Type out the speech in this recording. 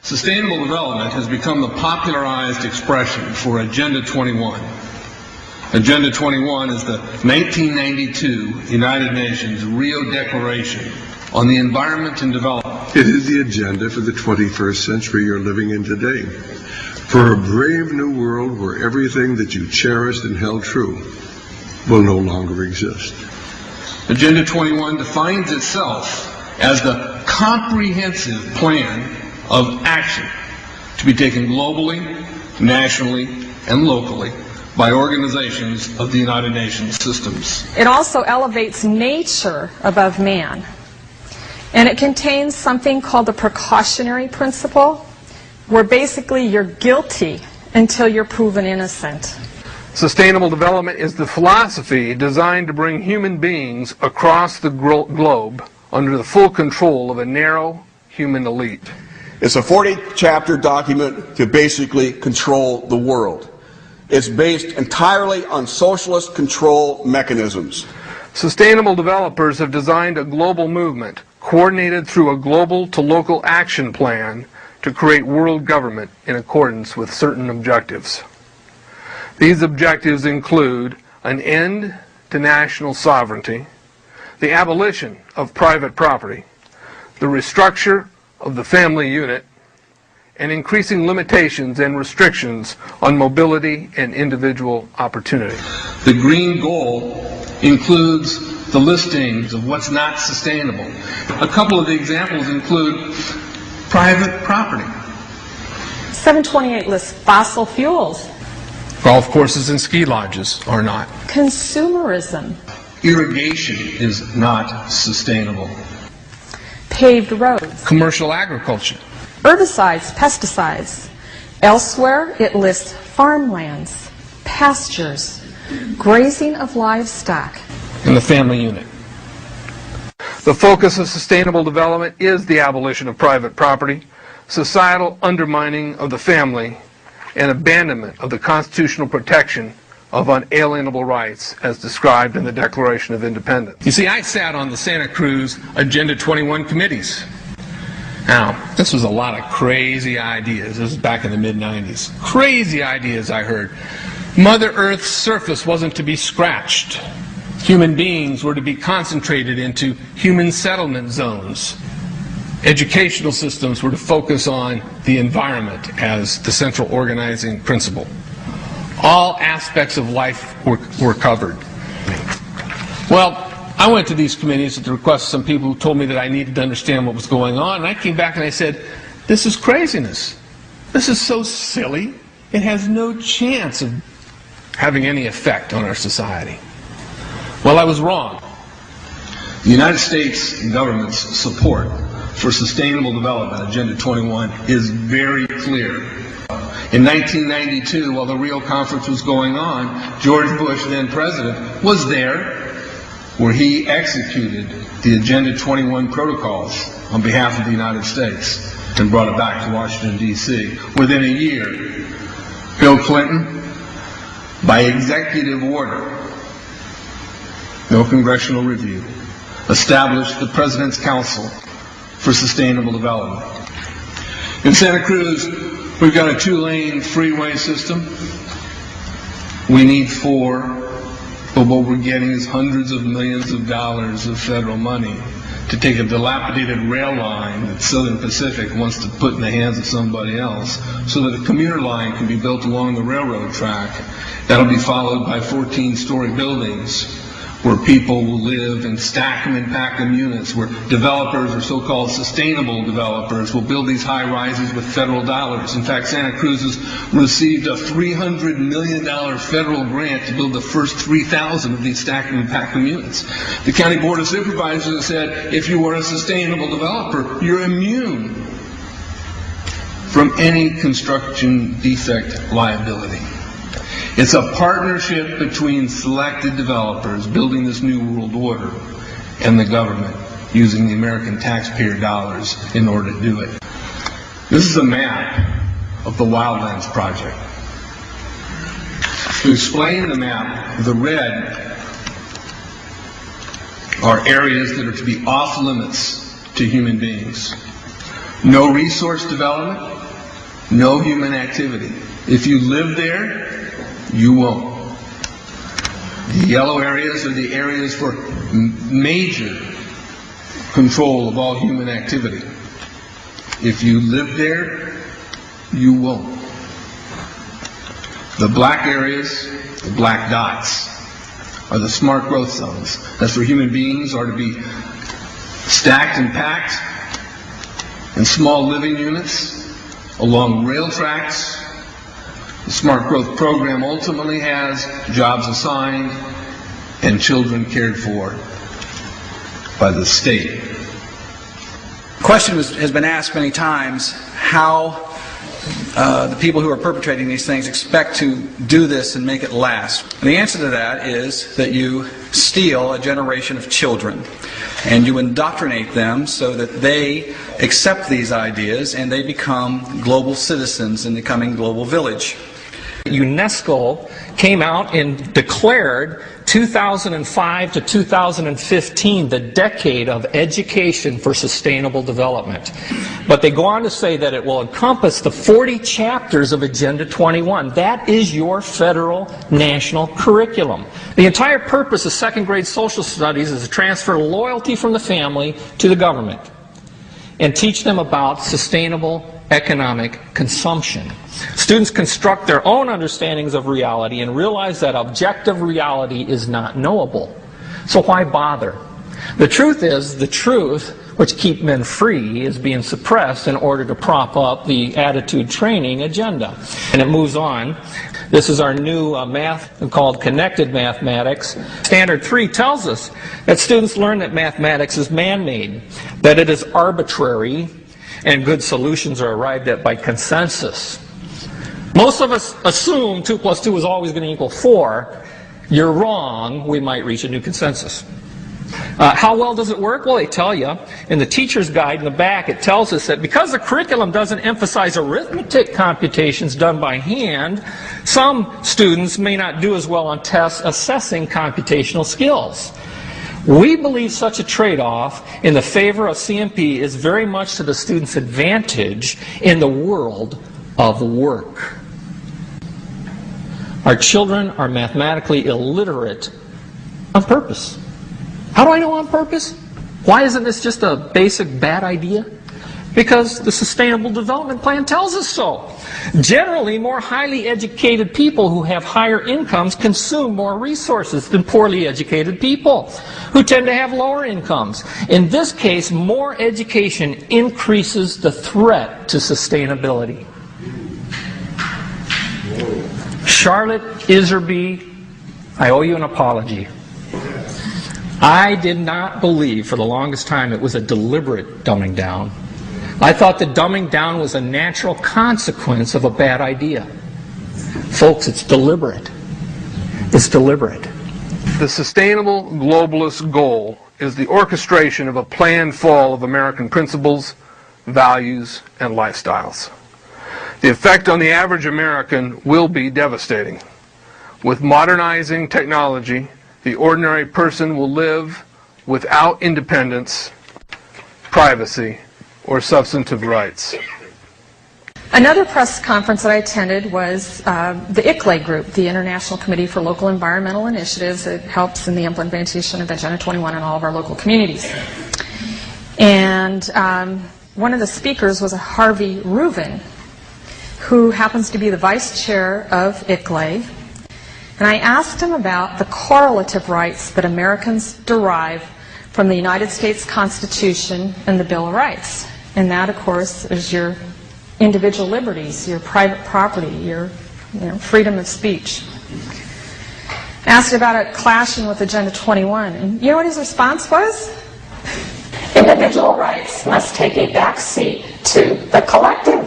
Sustainable development has become the popularized expression for Agenda 21. Agenda 21 is the 1992 United Nations Rio Declaration on the Environment and Development. It is the agenda for the 21st century you're living in today. For a brave new world where everything that you cherished and held true will no longer exist. Agenda 21 defines itself as the comprehensive plan of action to be taken globally, nationally, and locally by organizations of the United Nations systems. It also elevates nature above man. And it contains something called the precautionary principle, where basically you're guilty until you're proven innocent. Sustainable development is the philosophy designed to bring human beings across the globe under the full control of a narrow human elite. It's a 40-chapter document to basically control the world. It's based entirely on socialist control mechanisms. Sustainable developers have designed a global movement coordinated through a global to local action plan to create world government in accordance with certain objectives. These objectives include an end to national sovereignty, the abolition of private property, the restructure of the family unit, and increasing limitations and restrictions on mobility and individual opportunity. The green goal includes the listings of what's not sustainable. A couple of the examples include private property. 728 lists fossil fuels. Golf courses and ski lodges are not. Consumerism. Irrigation is not sustainable. Paved roads. Commercial agriculture. Herbicides, pesticides. Elsewhere, it lists farmlands, pastures, grazing of livestock. And the family unit. The focus of sustainable development is the abolition of private property, societal undermining of the family, and abandonment of the constitutional protection of unalienable rights as described in the Declaration of Independence. You see, I sat on the Santa Cruz Agenda 21 committees. Now, this was a lot of crazy ideas. This was back in the mid-90s. Crazy ideas I heard. Mother Earth's surface wasn't to be scratched. Human beings were to be concentrated into human settlement zones. Educational systems were to focus on the environment as the central organizing principle. All aspects of life were covered. Well, I went to these committees at the request of some people who told me that I needed to understand what was going on, and I came back and I said, this is craziness. This is so silly. It has no chance of having any effect on our society. Well, I was wrong. The United States government's support for sustainable development, Agenda 21, is very clear. In 1992, while the Rio Conference was going on, George Bush, then president, was there where he executed the Agenda 21 protocols on behalf of the United States and brought it back to Washington, D.C. Within a year, Bill Clinton, by executive order, no congressional review, established the President's Council for Sustainable Development. In Santa Cruz, we've got a 2-lane freeway system. We need 4. But what we're getting is hundreds of millions of dollars of federal money to take a dilapidated rail line that Southern Pacific wants to put in the hands of somebody else so that a commuter line can be built along the railroad track. That'll be followed by 14-story buildings where people will live and stack them and pack them units, where developers or so-called sustainable developers will build these high-rises with federal dollars. In fact, Santa Cruz has received a $300 million federal grant to build the first 3,000 of these stack them and pack them units. The County Board of Supervisors has said, if you are a sustainable developer, you're immune from any construction defect liability. It's a partnership between selected developers building this new world order and the government using the American taxpayer dollars in order to do it. This is a map of the Wildlands Project. To explain the map, the red are areas that are to be off limits to human beings. No resource development, No human activity. If you live there, you won't. The yellow areas are the areas for major control of all human activity. If you live there, you won't. The black areas, the black dots, are the smart growth zones. That's where human beings are to be stacked and packed in small living units along rail tracks. The smart growth program ultimately has jobs assigned and children cared for by the state. The question has been asked many times how the people who are perpetrating these things expect to do this and make it last. And the answer to that is that you steal a generation of children and you indoctrinate them so that they accept these ideas and they become global citizens in the coming global village. UNESCO came out and declared 2005 to 2015 the decade of education for sustainable development. But they go on to say that it will encompass the 40 chapters of Agenda 21. That is your federal national curriculum. The entire purpose of second grade social studies is to transfer loyalty from the family to the government and teach them about sustainable economic consumption. Students construct their own understandings of reality and realize that objective reality is not knowable. So why bother? The truth is, the truth, which keep men free, is being suppressed in order to prop up the attitude training agenda. And it moves on. This is our new math called connected mathematics. Standard 3 tells us that students learn that mathematics is man-made, that it is arbitrary, and good solutions are arrived at by consensus. Most of us assume 2 plus 2 is always going to equal 4. You're wrong. We might reach a new consensus. How well does it work? Well, they tell you in the teacher's guide in the back, it tells us that because the curriculum doesn't emphasize arithmetic computations done by hand, some students may not do as well on tests assessing computational skills. We believe such a trade-off in the favor of CMP is very much to the student's advantage in the world of work. Our children are mathematically illiterate on purpose. How do I know on purpose? Why isn't this just a basic bad idea? Because the Sustainable Development Plan tells us so. Generally, more highly educated people who have higher incomes consume more resources than poorly educated people who tend to have lower incomes. In this case, more education increases the threat to sustainability. Charlotte Iserby, I owe you an apology. I did not believe for the longest time it was a deliberate dumbing down. I thought the dumbing down was a natural consequence of a bad idea. Folks, it's deliberate. It's deliberate. The sustainable globalist goal is the orchestration of a planned fall of American principles, values, and lifestyles. The effect on the average American will be devastating. With modernizing technology, the ordinary person will live without independence, privacy, or substantive rights. Another press conference that I attended was the ICLE group, the International Committee for Local Environmental Initiatives. It helps in the implementation of Agenda 21 in all of our local communities. And one of the speakers was a Harvey Reuven, who happens to be the vice chair of ICLE. And I asked him about the correlative rights that Americans derive from the United States Constitution and the Bill of Rights. And that, of course, is your individual liberties, your private property, your freedom of speech. Asked about it clashing with Agenda 21. And you know what his response was? Individual rights must take a back seat to the collective